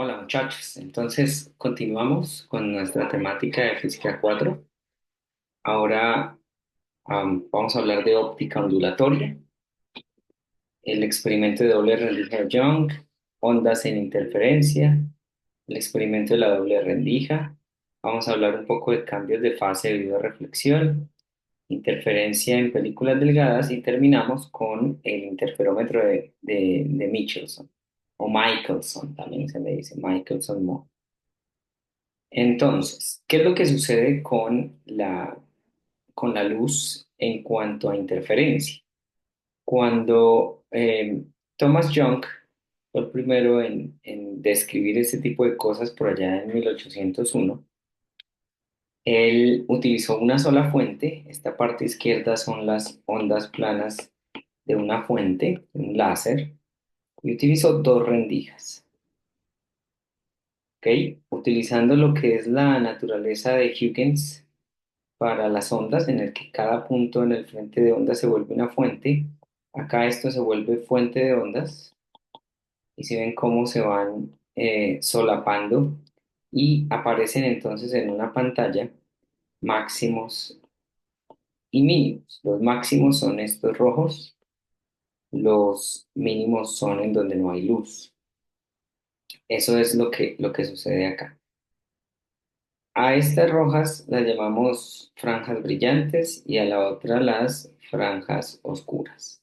Hola muchachos, entonces continuamos con nuestra temática de física 4. Ahora vamos a hablar de óptica ondulatoria, el experimento de doble rendija de Young, ondas en interferencia, el experimento de la doble rendija. Vamos a hablar un poco de cambios de fase debido a reflexión, interferencia en películas delgadas y terminamos con el interferómetro de Michelson o Michelson, también se le dice Michelson. Entonces, ¿qué es lo que sucede con la luz en cuanto a interferencia? Cuando Thomas Young fue el primero en describir este tipo de cosas por allá en 1801, él utilizó una sola fuente. Esta parte izquierda son las ondas planas de una fuente, un láser, y utilizó dos rendijas. ¿Ok? Utilizando lo que es la naturaleza de Huygens para las ondas, en el que cada punto en el frente de onda se vuelve una fuente. Acá esto se vuelve fuente de ondas y si ven cómo se van solapando y aparecen entonces en una pantalla máximos y mínimos. Los máximos son estos rojos, los mínimos son en donde no hay luz. Eso es lo que sucede acá. A estas rojas las llamamos franjas brillantes y a la otra las franjas oscuras.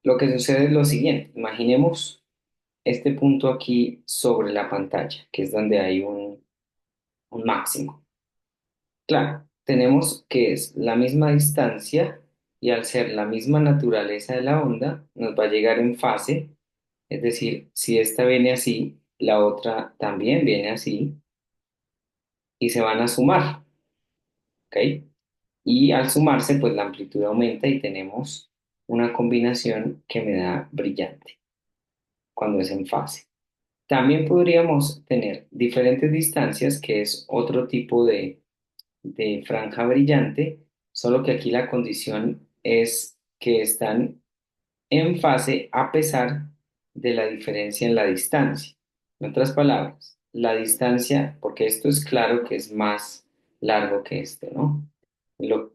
Lo que sucede es lo siguiente, imaginemos este punto aquí sobre la pantalla, que es donde hay un máximo. Claro, tenemos que es la misma distancia y al ser la misma naturaleza de la onda, nos va a llegar en fase, es decir, si esta viene así, la otra también viene así y se van a sumar, ¿ok? Y al sumarse, pues la amplitud aumenta y tenemos una combinación que me da brillante cuando es en fase. También podríamos tener diferentes distancias, que es otro tipo de franja brillante, solo que aquí la condición es que están en fase a pesar de la diferencia en la distancia. En otras palabras, la distancia, porque esto es claro que es más largo que este, ¿no?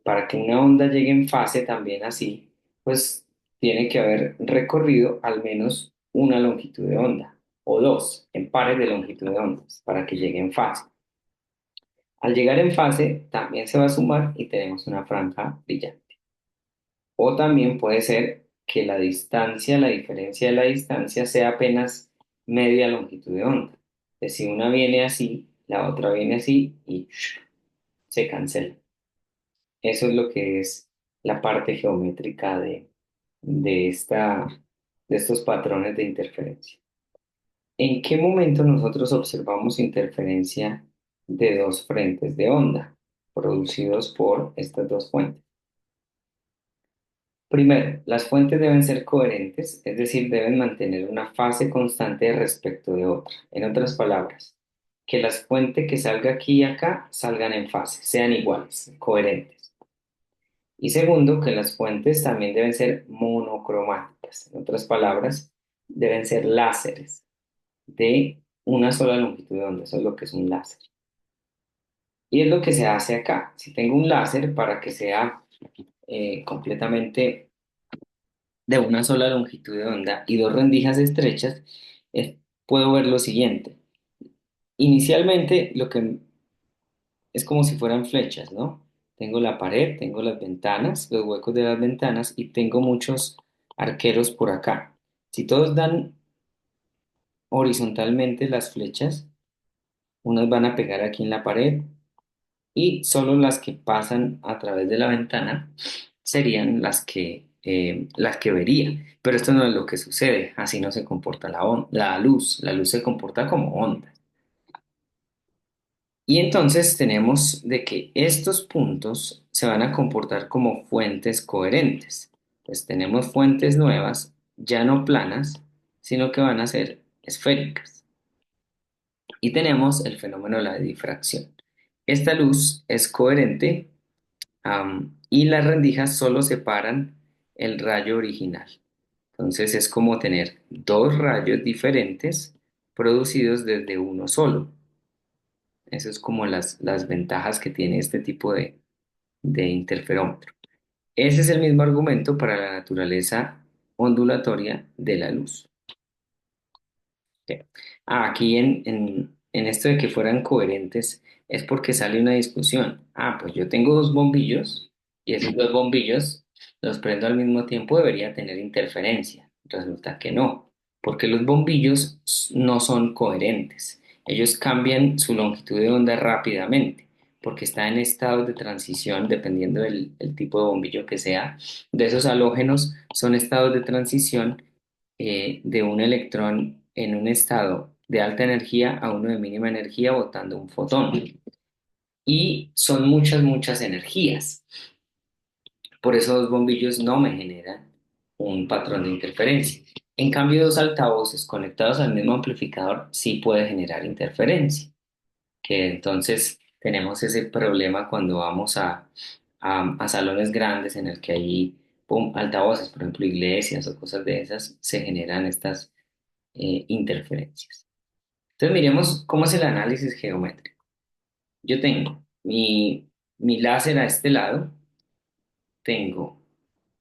Para que una onda llegue en fase también así, pues tiene que haber recorrido al menos una longitud de onda o dos en pares de longitud de ondas para que llegue en fase. Al llegar en fase, también se va a sumar y tenemos una franja brillante. O también puede ser que la distancia, la diferencia de la distancia sea apenas media longitud de onda. Es decir, una viene así, la otra viene así y se cancela. Eso es lo que es la parte geométrica de, esta, de estos patrones de interferencia. ¿En qué momento nosotros observamos interferencia de dos frentes de onda producidos por estas dos fuentes? Primero, las fuentes deben ser coherentes, es decir, deben mantener una fase constante respecto de otra. En otras palabras, que las fuentes que salga aquí y acá salgan en fase, sean iguales, coherentes. Y segundo, que las fuentes también deben ser monocromáticas. En otras palabras, deben ser láseres de una sola longitud de onda. Eso es lo que es un láser. Y es lo que se hace acá. Si tengo un láser para que sea completamente de una sola longitud de onda y dos rendijas estrechas, puedo ver lo siguiente. Inicialmente, lo que es como si fueran flechas, ¿no? Tengo la pared, tengo las ventanas, los huecos de las ventanas y tengo muchos arqueros por acá. Si todos dan horizontalmente las flechas, unas van a pegar aquí en la pared y solo las que pasan a través de la ventana serían las que vería. Pero esto no es lo que sucede, así no se comporta la luz se comporta como onda. Y entonces tenemos de que estos puntos se van a comportar como fuentes coherentes. Pues tenemos fuentes nuevas, ya no planas, sino que van a ser esféricas. Y tenemos el fenómeno de la difracción. Esta luz es coherente, y las rendijas solo separan el rayo original. Entonces es como tener dos rayos diferentes producidos desde uno solo. Eso es como las ventajas que tiene este tipo de interferómetro. Ese es el mismo argumento para la naturaleza ondulatoria de la luz. Ok. Aquí en esto de que fueran coherentes es porque sale una discusión. Pues yo tengo dos bombillos y esos dos bombillos los prendo al mismo tiempo, debería tener interferencia. Resulta que no, porque los bombillos no son coherentes. Ellos cambian su longitud de onda rápidamente porque están en estados de transición dependiendo del tipo de bombillo que sea. De esos halógenos son estados de transición de un electrón en un estado de alta energía a uno de mínima energía botando un fotón. Y son muchas, muchas energías. Por eso los bombillos no me generan un patrón de interferencia. En cambio, dos altavoces conectados al mismo amplificador sí puede generar interferencia, que entonces tenemos ese problema cuando vamos a salones grandes en el que hay pum, altavoces, por ejemplo, iglesias o cosas de esas, se generan estas interferencias. Entonces miremos cómo es el análisis geométrico. Yo tengo mi láser a este lado, tengo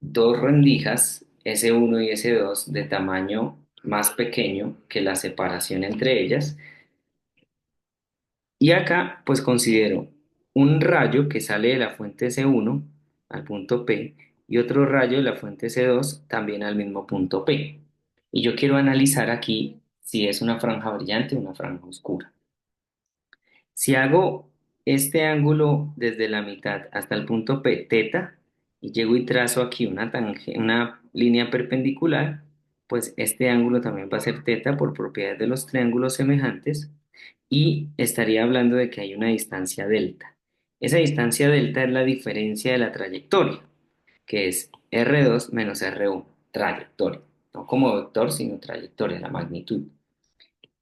dos rendijas S1 y S2 de tamaño más pequeño que la separación entre ellas, y acá pues considero un rayo que sale de la fuente S1 al punto P y otro rayo de la fuente S2 también al mismo punto P. Y yo quiero analizar aquí si es una franja brillante o una franja oscura. Si hago este ángulo desde la mitad hasta el punto P, teta, y llego y trazo aquí una línea perpendicular, pues este ángulo también va a ser teta por propiedad de los triángulos semejantes y estaría hablando de que hay una distancia delta. Esa distancia delta es la diferencia de la trayectoria, que es R2 menos R1, trayectoria, no como vector, sino trayectoria, la magnitud.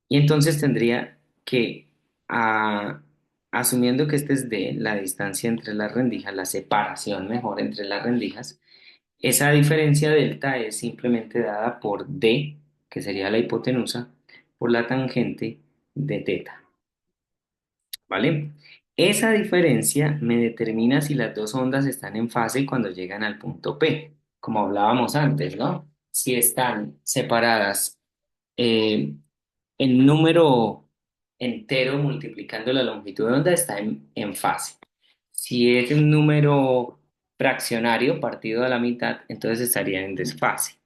Y entonces tendría que, a- asumiendo que este es D, la distancia entre las rendijas, la separación mejor entre las rendijas, esa diferencia delta es simplemente dada por D, que sería la hipotenusa, por la tangente de teta, ¿vale? Esa diferencia me determina si las dos ondas están en fase cuando llegan al punto P, como hablábamos antes, ¿no? Si están separadas eh, el número entero multiplicando la longitud de onda está en fase. Si es un número fraccionario partido a la mitad, entonces estaría en desfase.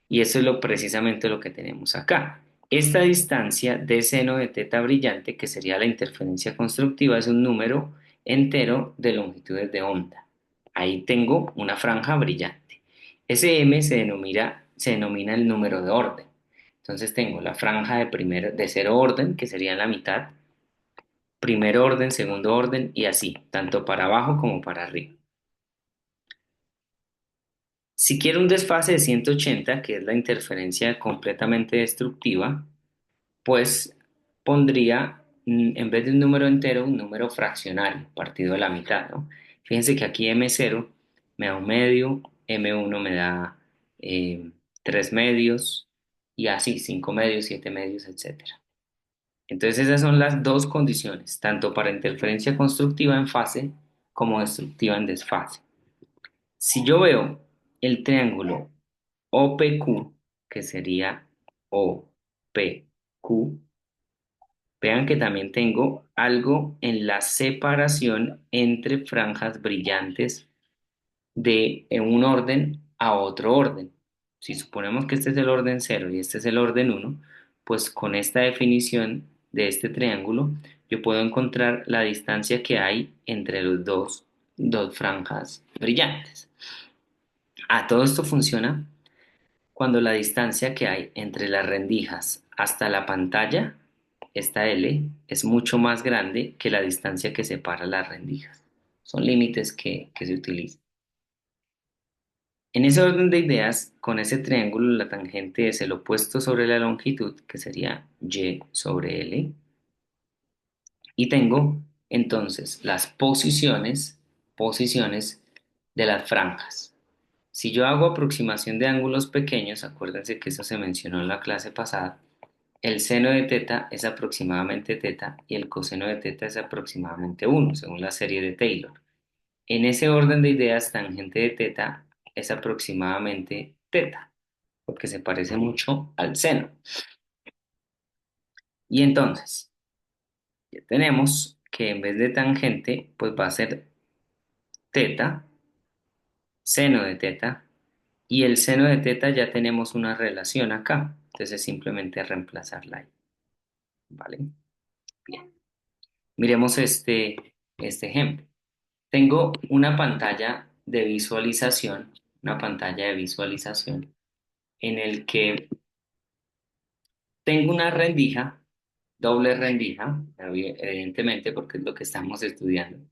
Y eso es precisamente lo que tenemos acá. Esta distancia de seno de teta brillante, que sería la interferencia constructiva, es un número entero de longitudes de onda. Ahí tengo una franja brillante. Ese m se denomina el número de orden. Entonces tengo la franja de cero orden, que sería en la mitad, primer orden, segundo orden y así, tanto para abajo como para arriba. Si quiero un desfase de 180, que es la interferencia completamente destructiva, pues pondría, en vez de un número entero, un número fraccionario, partido a la mitad, ¿no? Fíjense que aquí M0 me da un medio, M1 me da 3 medios, y así, 5 medios, 7 medios, etcétera. Entonces esas son las dos condiciones, tanto para interferencia constructiva en fase como destructiva en desfase. Si yo veo el triángulo OPQ, que sería OPQ, vean que también tengo algo en la separación entre franjas brillantes de un orden a otro orden. Si suponemos que este es el orden cero y este es el orden uno, pues con esta definición de este triángulo yo puedo encontrar la distancia que hay entre los dos franjas brillantes. Todo esto funciona cuando la distancia que hay entre las rendijas hasta la pantalla, esta L, es mucho más grande que la distancia que separa las rendijas. Son límites que se utilizan. En ese orden de ideas, con ese triángulo, la tangente es el opuesto sobre la longitud, que sería y sobre L, y tengo entonces las posiciones de las franjas. Si yo hago aproximación de ángulos pequeños, acuérdense que eso se mencionó en la clase pasada, el seno de teta es aproximadamente teta y el coseno de teta es aproximadamente uno, según la serie de Taylor. En ese orden de ideas, tangente de teta es aproximadamente teta, porque se parece mucho al seno. Y entonces, ya tenemos que en vez de tangente, pues va a ser teta, seno de teta, y el seno de teta ya tenemos una relación acá, entonces simplemente reemplazarla ahí, ¿vale? Bien, miremos este ejemplo. Tengo una pantalla de visualización en el que tengo una rendija, doble rendija, evidentemente porque es lo que estamos estudiando,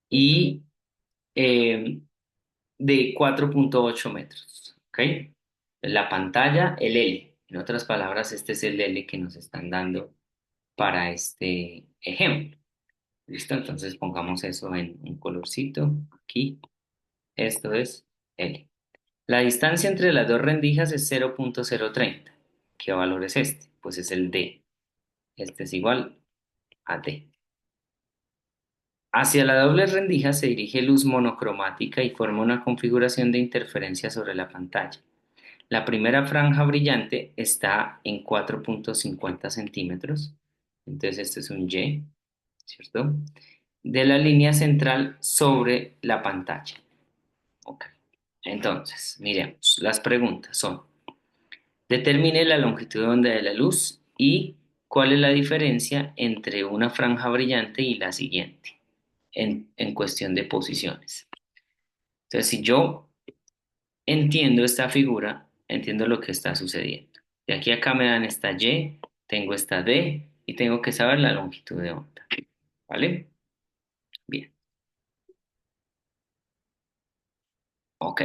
y eh, de 4,8 metros, ¿ok? La pantalla, el L. En otras palabras, este es el L que nos están dando para este ejemplo. ¿Listo? Entonces pongamos eso en un colorcito aquí. Esto es L. La distancia entre las dos rendijas es 0,030. ¿Qué valor es este? Pues es el D. Este es igual a D. Hacia la doble rendija se dirige luz monocromática y forma una configuración de interferencia sobre la pantalla. La primera franja brillante está en 4,50 centímetros. Entonces este es un Y, ¿cierto? De la línea central sobre la pantalla. Ok. Entonces, miremos. Las preguntas son, determine la longitud de onda de la luz y cuál es la diferencia entre una franja brillante y la siguiente en cuestión de posiciones. Entonces, si yo entiendo esta figura, entiendo lo que está sucediendo. De aquí a acá me dan esta Y, tengo esta D y tengo que saber la longitud de onda. ¿Vale? Bien. Ok.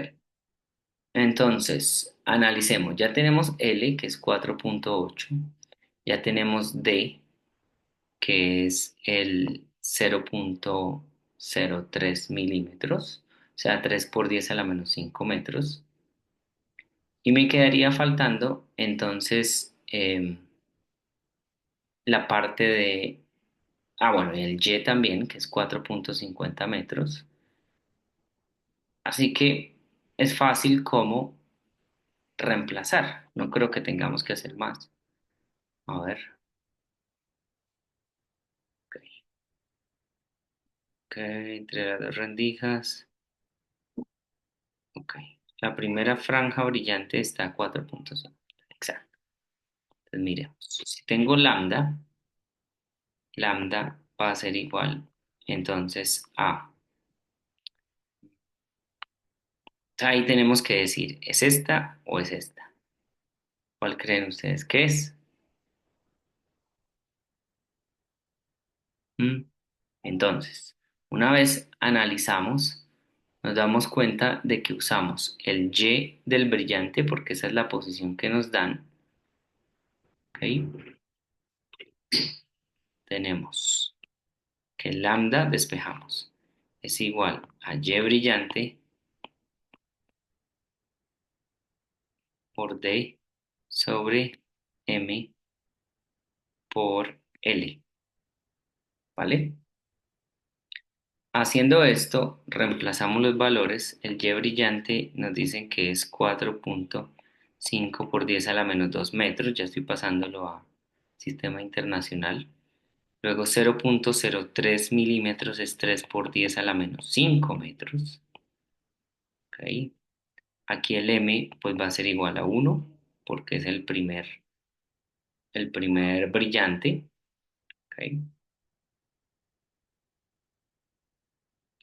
Entonces, analicemos. Ya tenemos L, que es 4,8. Ya tenemos D, que es el 0,03 milímetros. O sea, 3 por 10 a la menos 5 metros. Y me quedaría faltando entonces la parte de, bueno, el Y también, que es 4,50 metros. Así que es fácil como reemplazar. No creo que tengamos que hacer más. A ver, ok, ok, entre las dos rendijas, ok. La primera franja brillante está a 4,5. Exacto. Entonces miremos. Si tengo lambda, lambda va a ser igual entonces a. Ahí tenemos que decir, ¿es esta o es esta? ¿Cuál creen ustedes que es? ¿Mm? Entonces, una vez analizamos, nos damos cuenta de que usamos el Y del brillante porque esa es la posición que nos dan. ¿Ok? Tenemos que lambda despejamos. Es igual a Y brillante por D sobre M por L. ¿Vale? Haciendo esto, reemplazamos los valores. El Y brillante nos dicen que es 4,5 por 10 a la menos 2 metros. Ya estoy pasándolo a sistema internacional. Luego 0,03 milímetros es 3 por 10 a la menos 5 metros. ¿Ok? Aquí el M pues va a ser igual a 1 porque es el primer brillante. ¿Ok?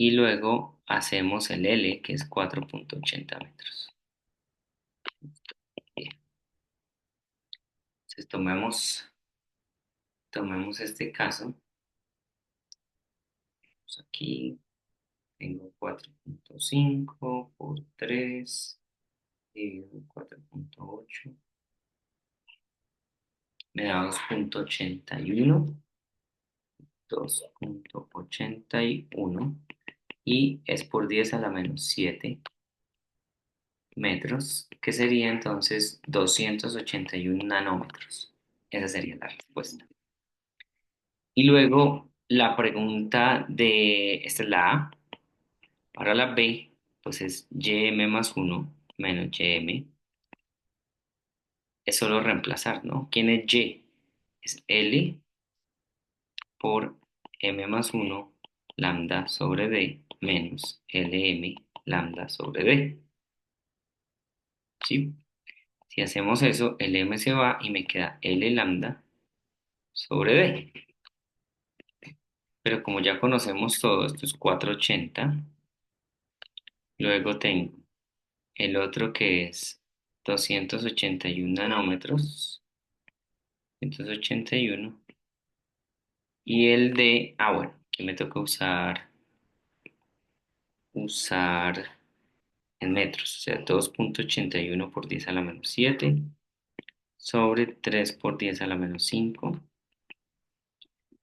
Y luego hacemos el L que es 4,80 metros. Bien. Entonces tomemos este caso. Pues aquí tengo 4,5 por 3 dividido en 4,8. Me da 2,81 y es por 10 a la menos 7. metros, que sería entonces 281 nanómetros. Esa sería la respuesta. Y luego la pregunta esta es la A. Ahora la B, pues es ym más uno menos ym. Es solo reemplazar, ¿no? ¿Quién es y? Es L por m más uno lambda sobre d menos lm lambda sobre d. ¿Sí? Si hacemos eso, el m se va y me queda l lambda sobre d. Pero como ya conocemos todo, esto es 480. Luego tengo el otro que es 281 nanómetros. 281. Y el de, bueno, aquí me toca usar en metros, o sea, 2,81 por 10 a la menos 7 sobre 3 por 10 a la menos 5.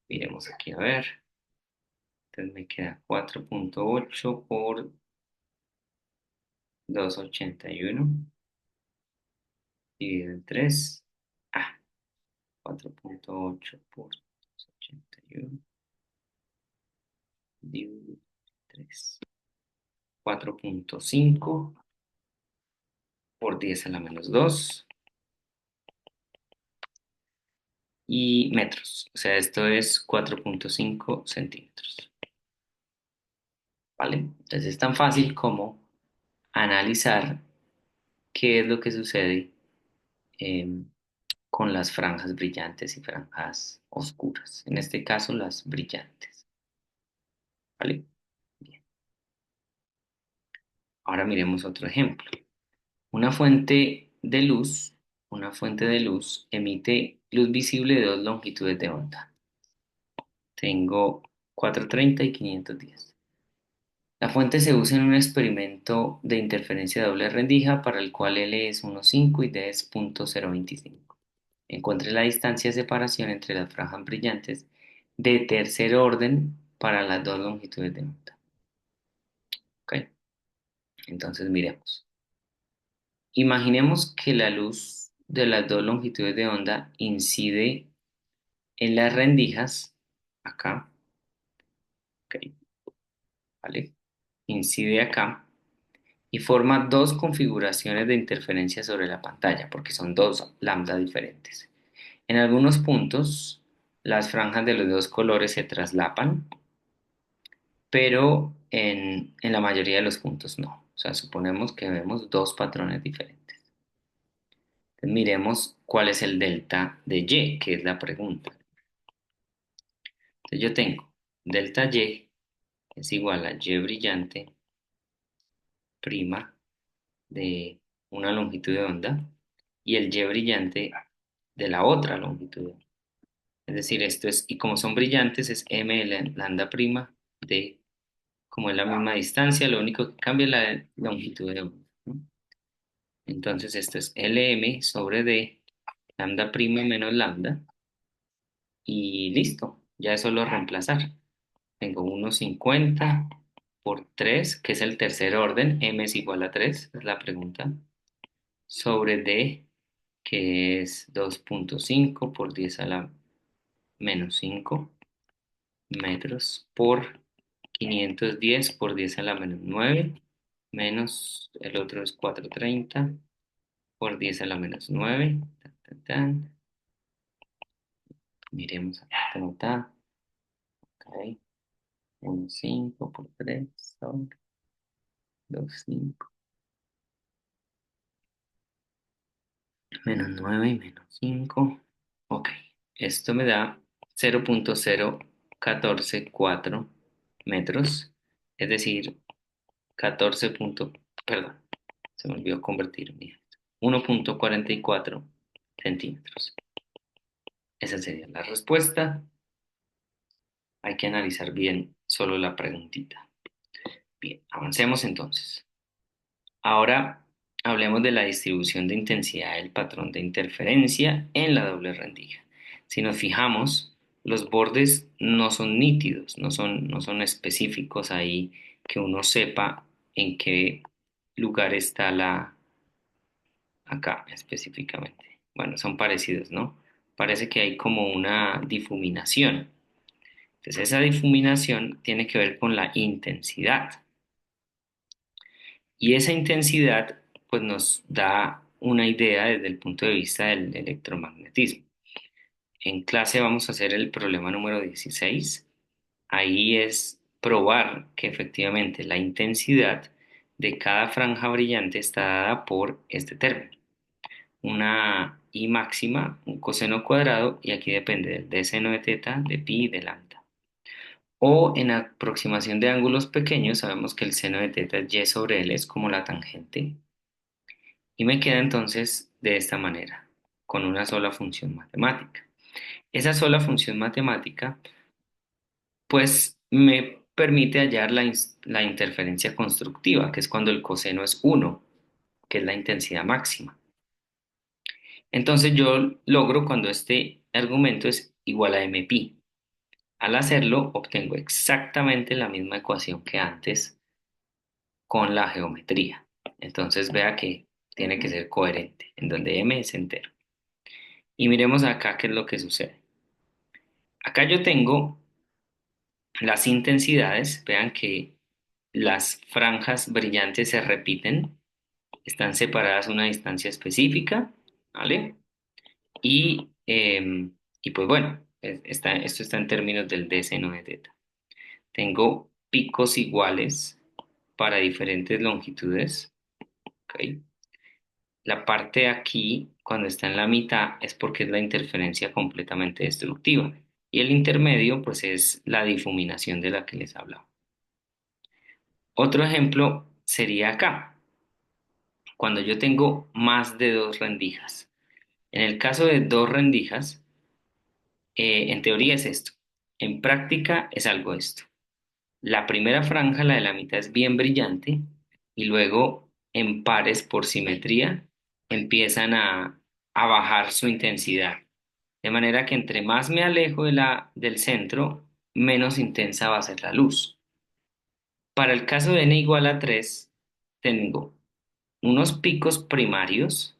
Miremos aquí a ver. Entonces me queda 4,8 por 281 dividido en 3. Ah, 4,8 por 281 dividido en 3. 4,5 por 10 a la menos 2 y metros. O sea, esto es 4,5 centímetros. ¿Vale? Entonces es tan fácil como analizar qué es lo que sucede em, con las franjas brillantes y franjas oscuras. En este caso, las brillantes. ¿Vale? Bien. Ahora miremos otro ejemplo. Una fuente de luz, una fuente de luz emite luz visible de dos longitudes de onda. Tengo 430 y 510. La fuente se usa en un experimento de interferencia de doble rendija para el cual L es 1,5 y D es 0,025. Encuentre la distancia de separación entre las franjas brillantes de tercer orden para las dos longitudes de onda. ¿Ok? Entonces miremos. Imaginemos que la luz de las dos longitudes de onda incide en las rendijas, acá, ¿ok? ¿Vale? Incide acá y forma dos configuraciones de interferencia sobre la pantalla, porque son dos lambda diferentes. En algunos puntos, las franjas de los dos colores se traslapan, pero en la mayoría de los puntos no. O sea, suponemos que vemos dos patrones diferentes. Entonces, miremos cuál es el delta de Y, que es la pregunta. Entonces, yo tengo delta Y es igual a Y brillante prima de una longitud de onda y el Y brillante de la otra longitud de onda. Es decir, esto es, y como son brillantes, es m lambda prima de, como es la misma distancia, lo único que cambia es la longitud de onda, ¿no? Entonces, esto es Lm sobre d, lambda prima menos lambda, y listo, ya eso lo reemplazar. Tengo 1,50 por 3 que es el tercer orden, m es igual a 3 es la pregunta, sobre d, que es 2,5 por 10 a la menos 5 metros por 510 por 10 a la menos 9 menos el otro es 430 por 10 a la menos 9. Tan, tan, tan. Miremos acá cómo está. Ok. 1,5 por 3 son 2,5 menos 9 y menos 5. Ok. Esto me da 0,0144 metros, es decir, 14 perdón, se me olvidó convertir, mira, 1,44 centímetros. Esa sería la respuesta. Hay que analizar bien solo la preguntita. Bien, avancemos entonces. Ahora hablemos de la distribución de intensidad del patrón de interferencia en la doble rendija. Si nos fijamos, los bordes no son nítidos, no son específicos ahí que uno sepa en qué lugar está acá específicamente. Bueno, son parecidos, ¿no? Parece que hay como una difuminación. Entonces, esa difuminación tiene que ver con la intensidad. Y esa intensidad, pues, nos da una idea desde el punto de vista del electromagnetismo. En clase vamos a hacer el problema número 16. Ahí es probar que efectivamente la intensidad de cada franja brillante está dada por este término. Una I máxima, un coseno cuadrado, y aquí depende del d seno de teta, de pi y de lambda. O en aproximación de ángulos pequeños, sabemos que el seno de teta es y sobre L, es como la tangente. Y me queda entonces de esta manera, con una sola función matemática. Esa sola función matemática, pues me permite hallar la interferencia constructiva, que es cuando el coseno es 1, que es la intensidad máxima. Entonces yo logro cuando este argumento es igual a mpi. Al hacerlo, obtengo exactamente la misma ecuación que antes con la geometría. Entonces vea que tiene que ser coherente, en donde m es entero. Y miremos acá qué es lo que sucede. Acá yo tengo las intensidades, vean que las franjas brillantes se repiten, están separadas a una distancia específica, ¿vale? Y, y pues bueno, esto está en términos del d seno de teta. Tengo picos iguales para diferentes longitudes, ¿ok? La parte de aquí, cuando está en la mitad, es porque es la interferencia completamente destructiva. Y el intermedio, pues es la difuminación de la que les hablaba. Otro ejemplo sería acá, cuando yo tengo más de dos rendijas. En el caso de dos rendijas, en teoría es esto. En práctica es algo esto. La primera franja, la de la mitad, es bien brillante y luego en pares por simetría empiezan a bajar su intensidad. De manera que entre más me alejo del centro, menos intensa va a ser la luz. Para el caso de n igual a 3, tengo unos picos primarios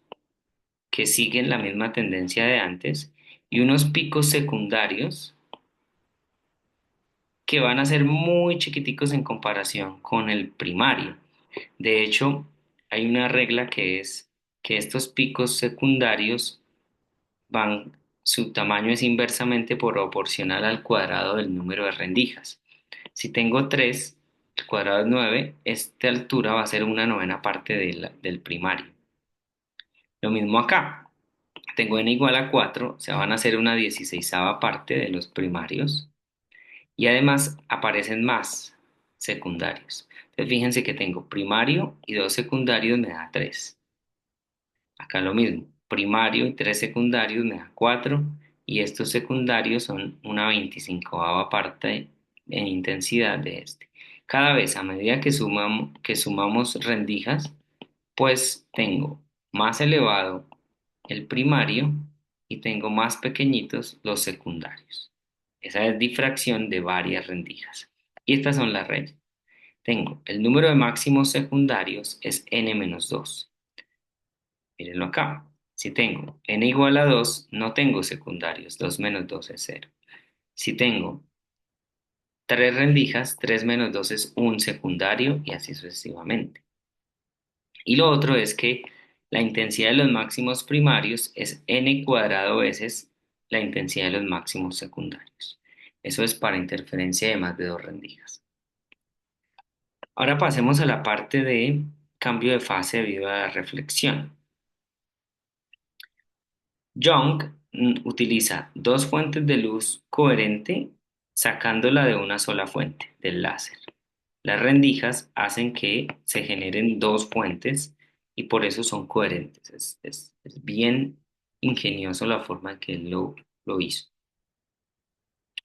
que siguen la misma tendencia de antes y unos picos secundarios que van a ser muy chiquiticos en comparación con el primario. De hecho, hay una regla que es que estos picos secundarios su tamaño es inversamente proporcional al cuadrado del número de rendijas. Si tengo 3, el cuadrado es 9, esta altura va a ser una novena parte del primario. Lo mismo acá. Tengo n igual a 4, se van a hacer una 16ª parte de los primarios y además aparecen más secundarios. Entonces fíjense que tengo primario y dos secundarios me da 3. Acá lo mismo, primario y tres secundarios me da 4 y estos secundarios son una 25ª parte en intensidad de este. Cada vez a medida que sumamos rendijas, pues tengo más elevado el primario y tengo más pequeñitos los secundarios. Esa es difracción de varias rendijas. Y estas son las reglas. Tengo el número de máximos secundarios es n-2. Mírenlo acá. Si tengo n igual a 2, no tengo secundarios. 2 menos 2 es 0. Si tengo tres rendijas, 3 menos 2 es un secundario y así sucesivamente. Y lo otro es que la intensidad de los máximos primarios es n cuadrado veces la intensidad de los máximos secundarios. Eso es para interferencia de más de dos rendijas. Ahora pasemos a la parte de cambio de fase debido a la reflexión. Young utiliza dos fuentes de luz coherente sacándola de una sola fuente, del láser. Las rendijas hacen que se generen dos fuentes y por eso son coherentes. Es bien ingenioso la forma en que él lo hizo,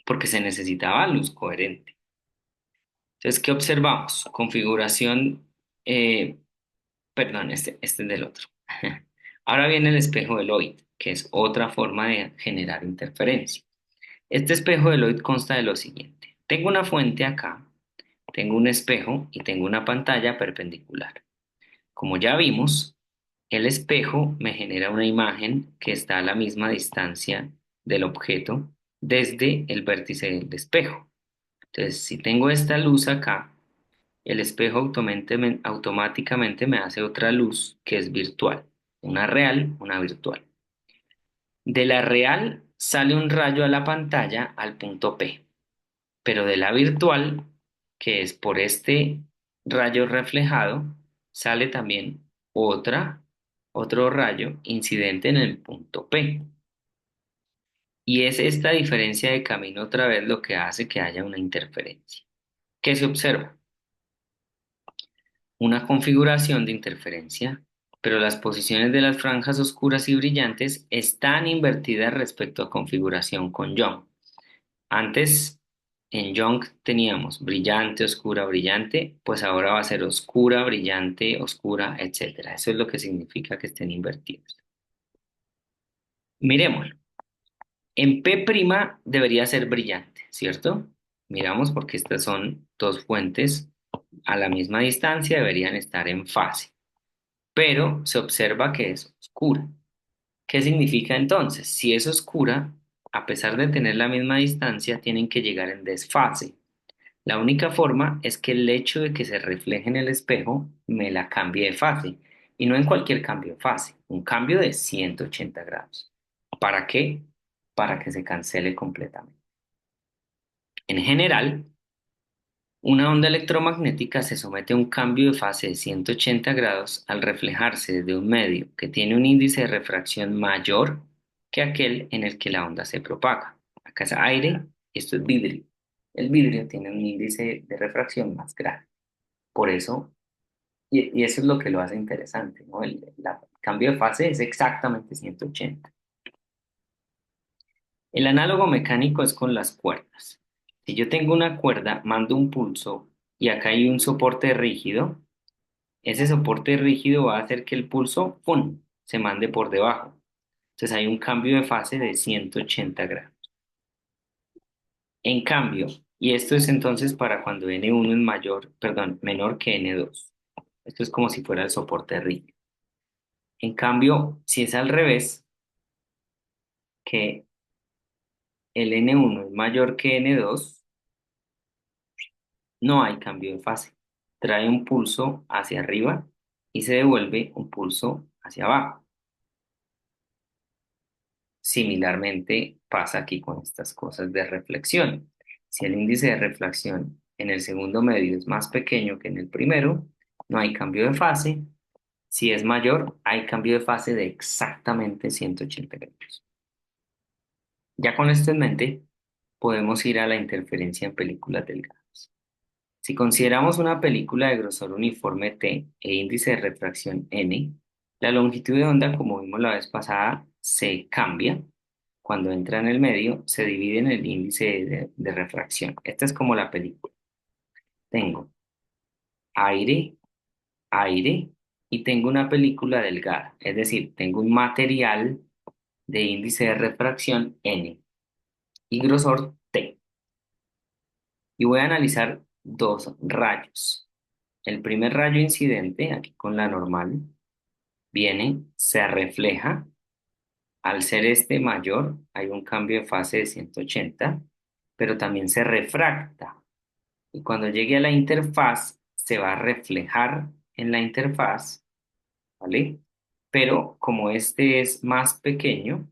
porque se necesitaba luz coherente. Entonces, ¿qué observamos? Configuración, perdón, este es del otro. Ahora viene el espejo de Lloyd, que es otra forma de generar interferencia. Este espejo de Lloyd consta de lo siguiente. Tengo una fuente acá, tengo un espejo y tengo una pantalla perpendicular. Como ya vimos, El espejo me genera una imagen que está a la misma distancia del objeto desde el vértice del espejo. Entonces, si tengo esta luz acá, el espejo automáticamente me hace otra luz que es virtual, una real, una virtual. De la real sale un rayo a la pantalla al punto P, pero de la virtual, que es por este rayo reflejado, sale también otro rayo incidente en el punto P. Y es esta diferencia de camino otra vez lo que hace que haya una interferencia. ¿Qué se observa? Una configuración de interferencia, pero las posiciones de las franjas oscuras y brillantes están invertidas respecto a configuración con Young. Antes en Young teníamos brillante, oscura, brillante, pues ahora va a ser oscura, brillante, oscura, etcétera. Eso es lo que significa que estén invertidos. Miremoslo. En P' debería ser brillante, ¿cierto? Miramos porque estas son dos fuentes a la misma distancia, deberían estar en fase, pero se observa que es oscura. ¿Qué significa entonces? Si es oscura, a pesar de tener la misma distancia, tienen que llegar en desfase. La única forma es que el hecho de que se refleje en el espejo me la cambie de fase. Y no en cualquier cambio de fase, un cambio de 180 grados. ¿Para qué? Para que se cancele completamente. En general, una onda electromagnética se somete a un cambio de fase de 180 grados al reflejarse desde un medio que tiene un índice de refracción mayor que aquel en el que la onda se propaga. Acá es aire, esto es vidrio. El vidrio tiene un índice de refracción más grande. Por eso, y eso es lo que lo hace interesante, ¿no? El cambio de fase es exactamente 180. El análogo mecánico es con las cuerdas. Si yo tengo una cuerda, mando un pulso y acá hay un soporte rígido, ese soporte rígido va a hacer que el pulso, ¡pum!, se mande por debajo. Entonces hay un cambio de fase de 180 grados. En cambio, y esto es entonces para cuando N1 es mayor, perdón, menor que N2. Esto es como si fuera el soporte rígido. En cambio, si es al revés, que el N1 es mayor que N2, no hay cambio de fase. Trae un pulso hacia arriba y se devuelve un pulso hacia abajo. Similarmente pasa aquí con estas cosas de reflexión. Si el índice de reflexión en el segundo medio es más pequeño que en el primero, no hay cambio de fase. Si es mayor, hay cambio de fase de exactamente 180 grados. Ya con esto en mente, podemos ir a la interferencia en películas delgadas. Si consideramos una película de grosor uniforme T e índice de refracción N, la longitud de onda, como vimos la vez pasada, se cambia. Cuando entra en el medio, se divide en el índice de refracción. Esta es como la película. Tengo aire, aire y tengo una película delgada. Es decir, tengo un material de índice de refracción N y grosor T. Y voy a analizar dos rayos. El primer rayo incidente, aquí con la normal, viene, se refleja. Al ser este mayor, hay un cambio de fase de 180, pero también se refracta. Y cuando llegue a la interfaz, se va a reflejar en la interfaz, ¿vale? Pero como este es más pequeño,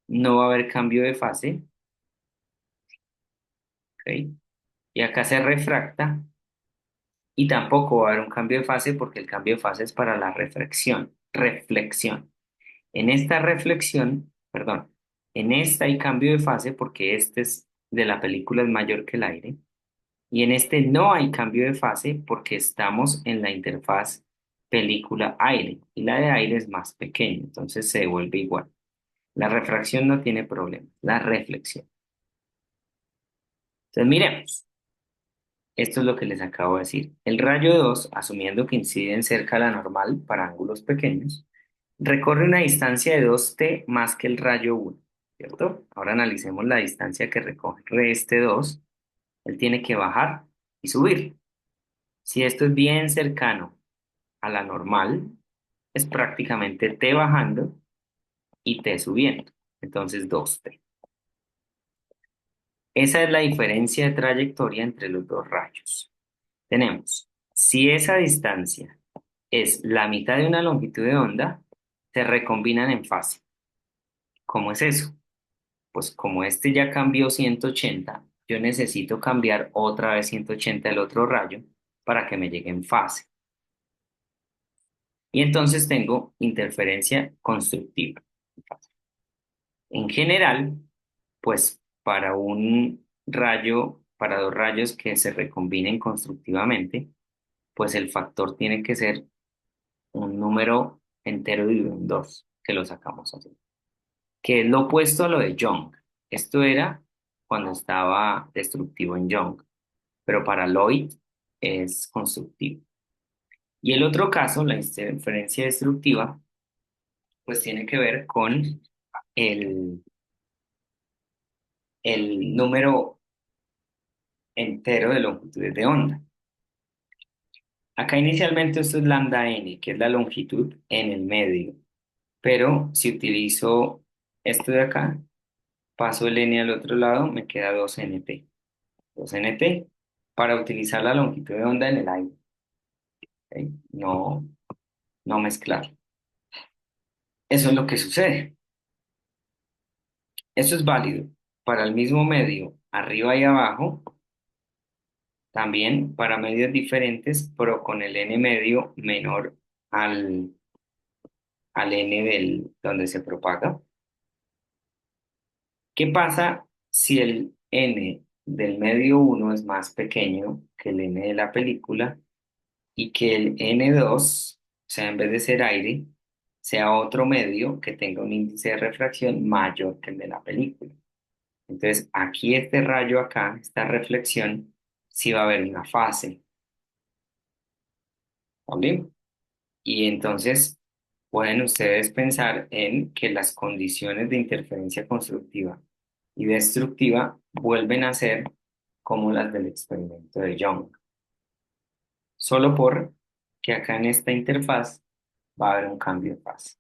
no va a haber cambio de fase, ¿ok? Y acá se refracta y tampoco va a haber un cambio de fase porque el cambio de fase es para la reflexión, reflexión. En esta reflexión, perdón, en esta hay cambio de fase porque este es de la película es mayor que el aire. Y en este no hay cambio de fase porque estamos en la interfaz película-aire y la de aire es más pequeña, entonces se devuelve igual. La refracción no tiene problema, la reflexión. Entonces miremos, esto es lo que les acabo de decir. El rayo 2, asumiendo que inciden cerca a la normal para ángulos pequeños, recorre una distancia de 2t más que el rayo 1, ¿cierto? Ahora analicemos la distancia que recorre este 2. Él tiene que bajar y subir. Si esto es bien cercano a la normal, es prácticamente T bajando y T subiendo. Entonces 2T. Esa es la diferencia de trayectoria entre los dos rayos. Tenemos, si esa distancia es la mitad de una longitud de onda, se recombinan en fase. ¿Cómo es eso? Pues como este ya cambió 180, yo necesito cambiar otra vez 180 el otro rayo para que me llegue en fase. Y entonces tengo interferencia constructiva. En general, pues para un rayo, para dos rayos que se recombinen constructivamente, pues el factor tiene que ser un número entero dividido en dos, que lo sacamos así, que es lo opuesto a lo de Young. Esto era cuando estaba destructivo en Young, pero para Lloyd es constructivo. Y el otro caso, la interferencia destructiva, pues tiene que ver con el, el número entero de longitudes de onda. Acá inicialmente esto es lambda n, que es la longitud en el medio, pero si utilizo esto de acá, paso el n al otro lado, me queda 2nt. 2nt para utilizar la longitud de onda en el aire, ¿ok? No, no mezclar. Eso es lo que sucede. Esto es válido para el mismo medio, arriba y abajo, también para medios diferentes, pero con el n medio menor al, al n donde se propaga. ¿Qué pasa si el n del medio uno es más pequeño que el n de la película y que el n2, o sea, en vez de ser aire, sea otro medio que tenga un índice de refracción mayor que el de la película? Entonces, aquí este rayo acá, esta reflexión, sí va a haber una fase, ¿vale? Y entonces pueden ustedes pensar en que las condiciones de interferencia constructiva y destructiva vuelven a ser como las del experimento de Young, solo por que acá en esta interfaz va a haber un cambio de fase.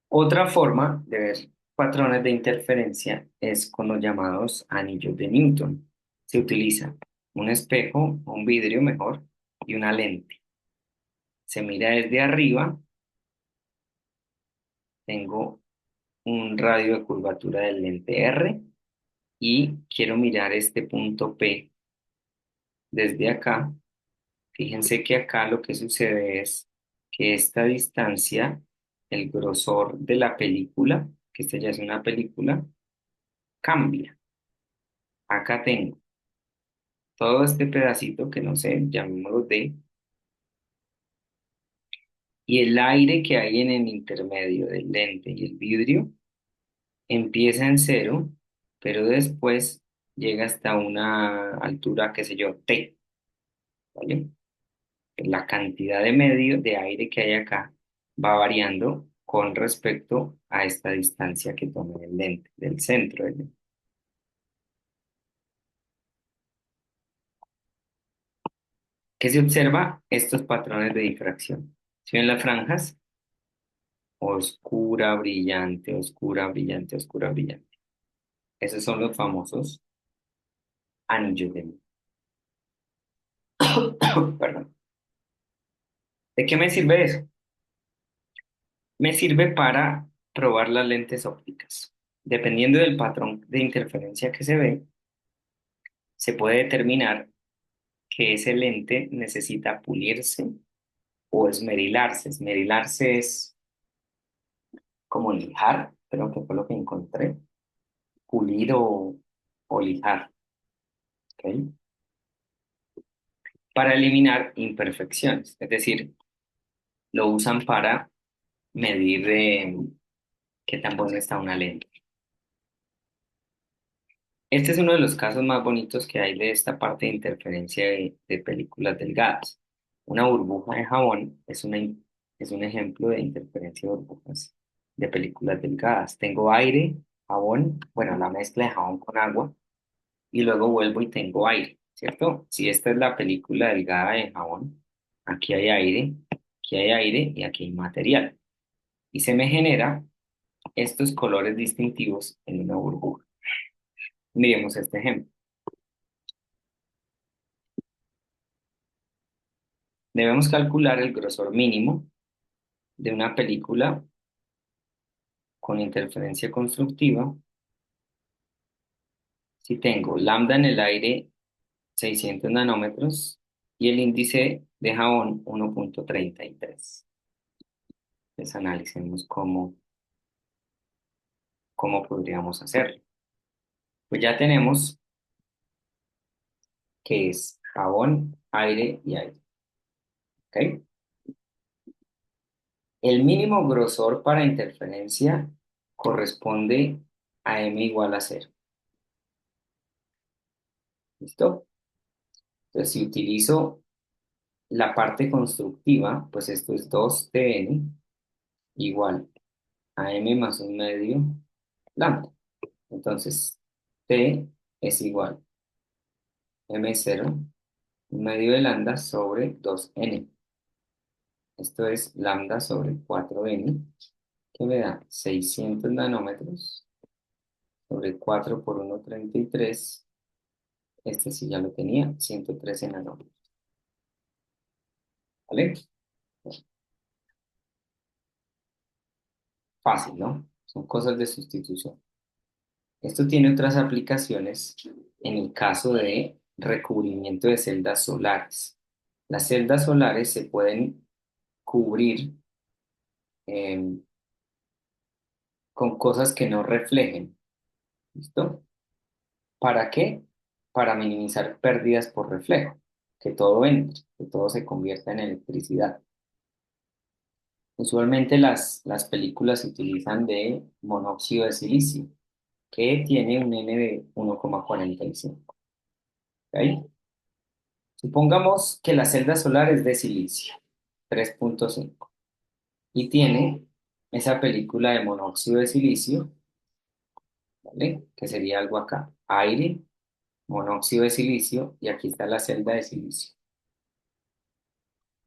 Otra forma de ver patrones de interferencia es con los llamados anillos de Newton. Se utiliza un espejo, un vidrio mejor, y una lente. Se mira desde arriba, tengo un radio de curvatura del lente R y quiero mirar este punto P desde acá. Fíjense que acá lo que sucede es que esta distancia, el grosor de la película, que esta ya es una película, cambia. Acá tengo todo este pedacito que no sé, llamémoslo D, y el aire que hay en el intermedio del lente y el vidrio empieza en cero, pero después llega hasta una altura, qué sé yo, T, ¿vale? La cantidad de medio de aire que hay acá va variando con respecto a esta distancia que tome el lente, del centro del lente. ¿Qué se observa? Estos patrones de difracción. Si ven las franjas, oscura, brillante, oscura, brillante, oscura, brillante. Esos son los famosos anillos de Perdón. ¿De qué me sirve eso? Me sirve para probar las lentes ópticas. Dependiendo del patrón de interferencia que se ve, se puede determinar que ese lente necesita pulirse o esmerilarse. Esmerilarse es como lijar, creo que fue lo que encontré. Pulir o lijar, ¿ok? Para eliminar imperfecciones. Es decir, lo usan para medir qué tan buena está una lente. Este es uno de los casos más bonitos que hay de esta parte de interferencia de películas delgadas. Una burbuja de jabón es un ejemplo de interferencia de burbujas de películas delgadas. Tengo aire, jabón, bueno, la mezcla de jabón con agua, y luego vuelvo y tengo aire, ¿cierto? Si esta es la película delgada de jabón, aquí hay aire y aquí hay material. Y se me genera estos colores distintivos en una burbuja. Miremos este ejemplo. Debemos calcular el grosor mínimo de una película con interferencia constructiva si tengo lambda en el aire 600 nanómetros y el índice de jabón 1,33. Entonces analicemos cómo podríamos hacerlo. Pues ya tenemos que es jabón, aire y aire. ¿Ok? El mínimo grosor para interferencia corresponde a m igual a cero. ¿Listo? Entonces, si utilizo la parte constructiva, pues esto es 2Tn igual a m más un medio lambda. Entonces, T es igual a m0, un medio de lambda sobre 2n. Esto es lambda sobre 4n, que me da 600 nanómetros sobre 4 por 1,33. Este sí ya lo tenía, 113 nanómetros. ¿Vale? Fácil, ¿no? Son cosas de sustitución. Esto tiene otras aplicaciones en el caso de recubrimiento de celdas solares. Las celdas solares se pueden cubrir eh, con cosas que no reflejen. ¿Listo? ¿Para qué? Para minimizar pérdidas por reflejo, que todo entre, que todo se convierta en electricidad. Usualmente las películas se utilizan de monóxido de silicio, que tiene un N de 1,45. ¿Ok? Supongamos que la celda solar es de silicio, 3,5, y tiene esa película de monóxido de silicio, ¿vale? Que sería algo acá, aire, monóxido de silicio, y aquí está la celda de silicio.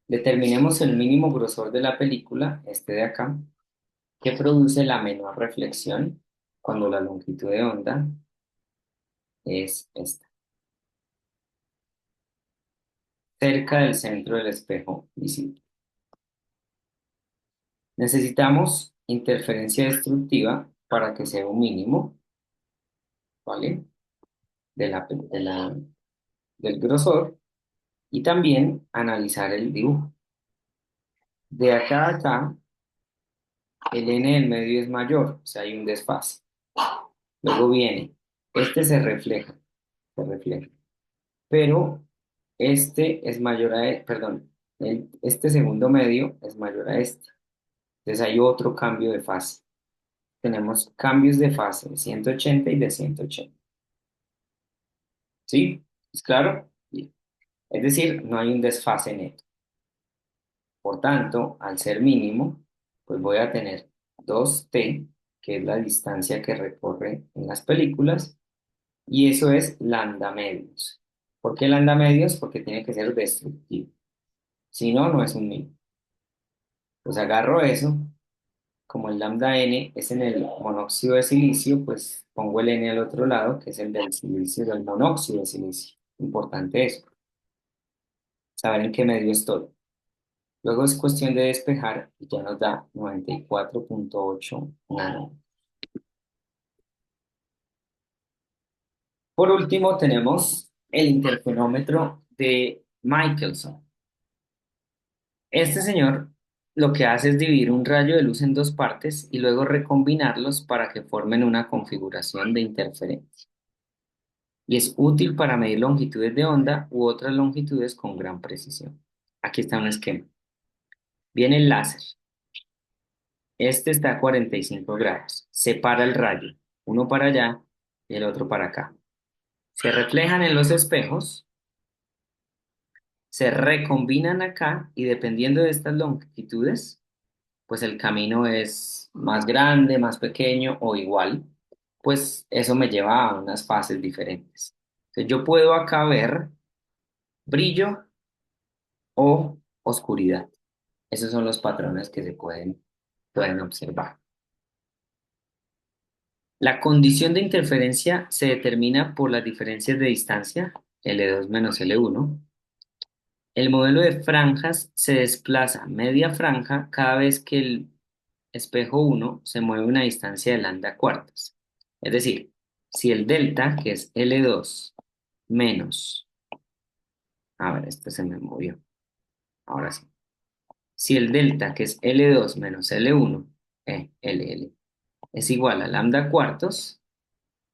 Determinemos el mínimo grosor de la película, este de acá, que produce la menor reflexión cuando la longitud de onda es esta, cerca del centro del espejo visible. Necesitamos interferencia destructiva para que sea un mínimo, ¿vale? Del grosor, y también analizar el dibujo. De acá a acá, el n del medio es mayor, o sea, hay un desfase. Luego viene, este se refleja, pero este es mayor a, perdón, este segundo medio es mayor a este. Entonces hay otro cambio de fase. Tenemos cambios de fase de 180 y de 180. ¿Sí? ¿Es claro? Bien. Es decir, no hay un desfase neto. Por tanto, al ser mínimo, pues voy a tener 2t, que es la distancia que recorre en las películas, y eso es lambda medios. ¿Por qué lambda medios? Porque tiene que ser destructivo. Si no, no es un mínimo. Pues agarro eso, como el lambda n es en el monóxido de silicio, pues pongo el n al otro lado, que es el del silicio, del monóxido de silicio. Importante eso, saber en qué medio estoy. Luego es cuestión de despejar y ya nos da 94,8 nano. Por último, tenemos el interferómetro de Michelson. Este señor lo que hace es dividir un rayo de luz en dos partes y luego recombinarlos para que formen una configuración de interferencia. Y es útil para medir longitudes de onda u otras longitudes con gran precisión. Aquí está un esquema. Viene el láser. Este está a 45 grados. Separa el rayo, uno para allá y el otro para acá. Se reflejan en los espejos, se recombinan acá y dependiendo de estas longitudes, pues el camino es más grande, más pequeño o igual, pues eso me lleva a unas fases diferentes. Entonces yo puedo acá ver brillo o oscuridad. Esos son los patrones que pueden observar. La condición de interferencia se determina por las diferencias de distancia, L2 menos L1. El modelo de franjas se desplaza media franja cada vez que el espejo 1 se mueve una distancia de lambda cuartas. Es decir, si el delta, que es L2 menos, a ver, este se me movió, ahora sí. Si el delta, que es L2 menos L1, LL, es igual a lambda cuartos,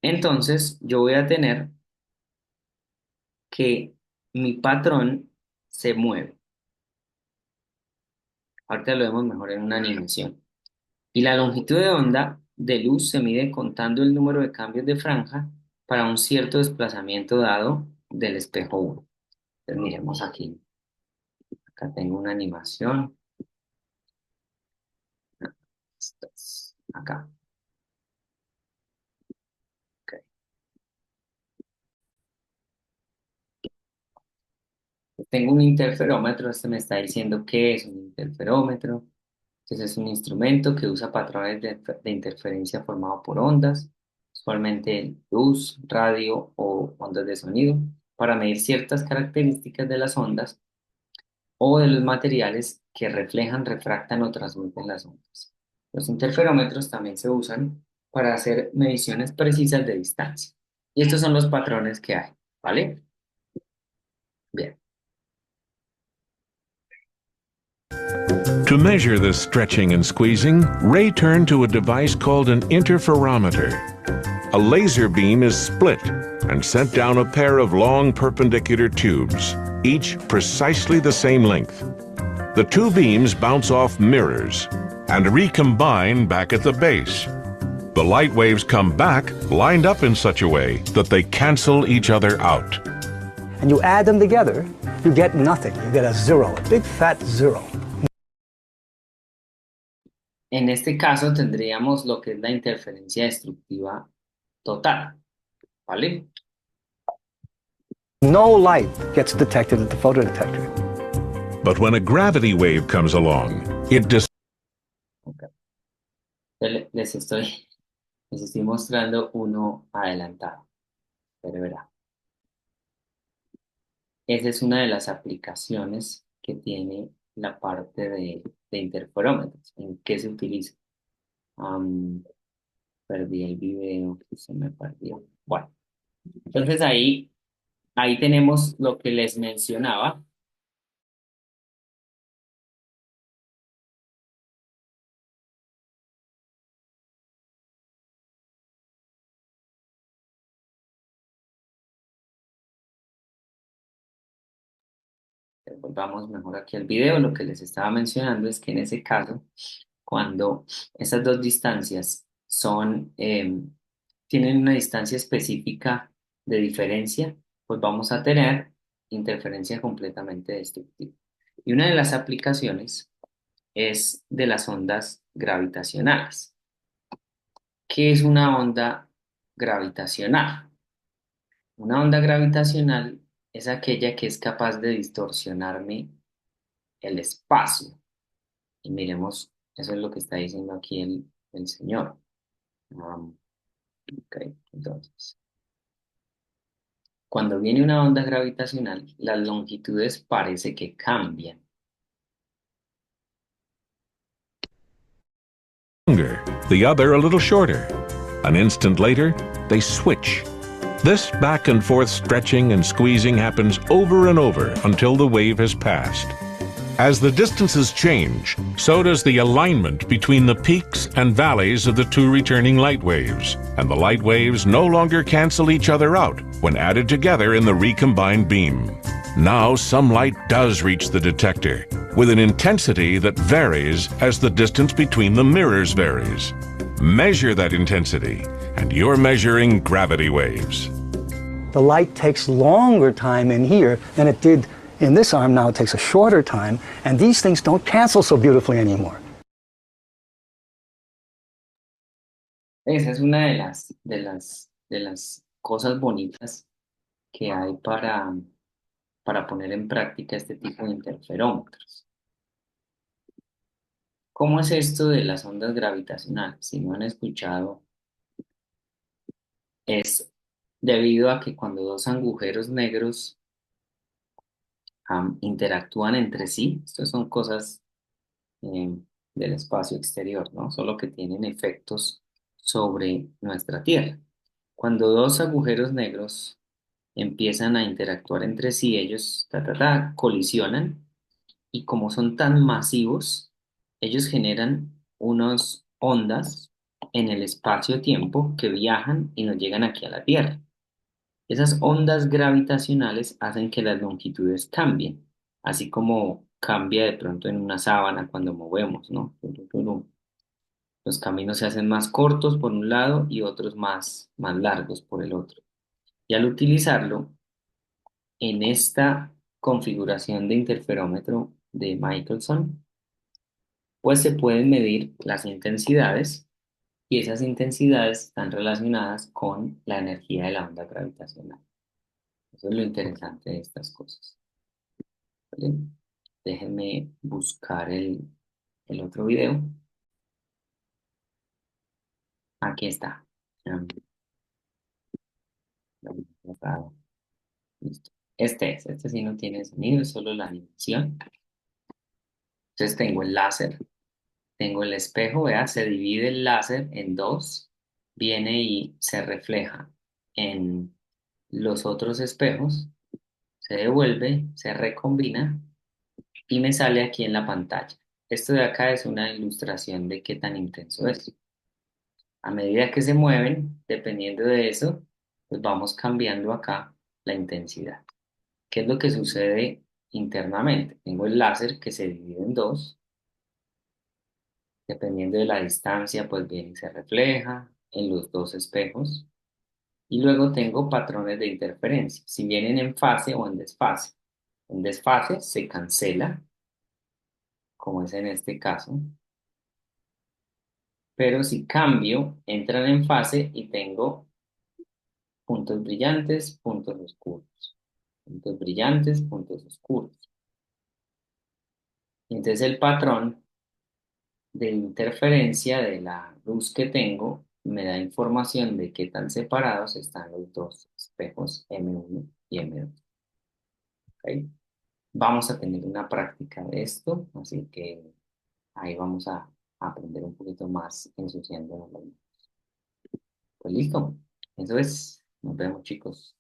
entonces yo voy a tener que mi patrón se mueve. Ahorita lo vemos mejor en una animación. Y la longitud de onda de luz se mide contando el número de cambios de franja para un cierto desplazamiento dado del espejo 1. Entonces miremos aquí. Acá tengo una animación. Acá. Ok. Tengo un interferómetro. Este me está diciendo qué es un interferómetro. Entonces es un instrumento que usa patrones de interferencia formado por ondas, usualmente luz, radio o ondas de sonido, para medir ciertas características de las ondas o de los materiales que reflejan, refractan o transmiten las ondas. Los interferómetros también se usan para hacer mediciones precisas de distancia. Y estos son los patrones que hay, ¿vale? Bien. To measure the stretching and squeezing, Ray turned to a device called an interferometer. A laser beam is split and sent down a pair of long perpendicular tubes, each precisely the same length. The two beams bounce off mirrors and recombine back at the base. The light waves come back lined up in such a way that they cancel each other out. And you add them together, you get nothing. You get a zero, a big fat zero. En este caso tendríamos lo que es la interferencia destructiva total, ¿vale? No light gets detected at the photodetector. But when a gravity wave comes along, it Okay. Les estoy mostrando uno adelantado, pero verá. Esa es una de las aplicaciones que tiene la parte de interferómetros. ¿En qué se utiliza? Am, Perdí el video, que se me perdió. Bueno, entonces ahí tenemos lo que les mencionaba. Volvamos mejor aquí al video. Lo que les estaba mencionando es que en ese caso, cuando esas dos distancias tienen una distancia específica de diferencia, pues vamos a tener interferencia completamente destructiva. Y una de las aplicaciones es de las ondas gravitacionales. ¿Qué es una onda gravitacional? Una onda gravitacional es aquella que es capaz de distorsionarme el espacio. Y miremos, eso es lo que está diciendo aquí el señor. Ok, entonces, cuando viene una onda gravitacional, las longitudes parece que cambian. longer, the other a little shorter. An instant later, they switch. This back and forth stretching and squeezing happens over and over until the wave has passed. As the distances change, so does the alignment between the peaks and valleys of the two returning light waves, and the light waves no longer cancel each other out when added together in the recombined beam. Now some light does reach the detector, with an intensity that varies as the distance between the mirrors varies. Measure that intensity, and you're measuring gravity waves. The light takes longer time in here than it did in this arm. Now it takes a shorter time, and these things don't cancel so beautifully anymore. Esa es una de las cosas bonitas que hay para poner en práctica este tipo de interferómetros. ¿Cómo es esto de las ondas gravitacionales? Si no han escuchado, es debido a que cuando dos agujeros negros interactúan entre sí, estas son cosas eh, del espacio exterior, ¿no? Solo que tienen efectos sobre nuestra Tierra. Cuando dos agujeros negros empiezan a interactuar entre sí, ellos colisionan y como son tan masivos, ellos generan unas ondas en el espacio-tiempo que viajan y nos llegan aquí a la Tierra. Esas ondas gravitacionales hacen que las longitudes cambien, así como cambia de pronto en una sábana cuando movemos, ¿no? Los caminos se hacen más cortos por un lado y otros más largos por el otro. Y al utilizarlo en esta configuración de interferómetro de Michelson, pues se pueden medir las intensidades y esas intensidades están relacionadas con la energía de la onda gravitacional. Eso es lo interesante de estas cosas. ¿Vale? Déjenme buscar el otro video. Aquí está. Um, Listo. Este sí no tiene sonido, es solo la animación. Entonces tengo el láser, tengo el espejo, vea, se divide el láser en dos, viene y se refleja en los otros espejos, se devuelve, se recombina y me sale aquí en la pantalla. Esto de acá es una ilustración de qué tan intenso es. A medida que se mueven, dependiendo de eso, pues vamos cambiando acá la intensidad. ¿Qué es lo que sucede internamente? Tengo el láser que se divide en dos, dependiendo de la distancia, pues bien se refleja en los dos espejos. Y luego tengo patrones de interferencia, si vienen en fase o en desfase. En desfase se cancela, como es en este caso, pero si cambio, entran en fase y tengo puntos brillantes, puntos oscuros, puntos brillantes, puntos oscuros. Entonces el patrón de interferencia de la luz que tengo me da información de qué tan separados están los dos espejos M1 y M2. ¿Ok? Vamos a tener una práctica de esto, así que ahí vamos a aprender un poquito más ensuciando la luz. Pues listo, eso es. Nos vemos, chicos.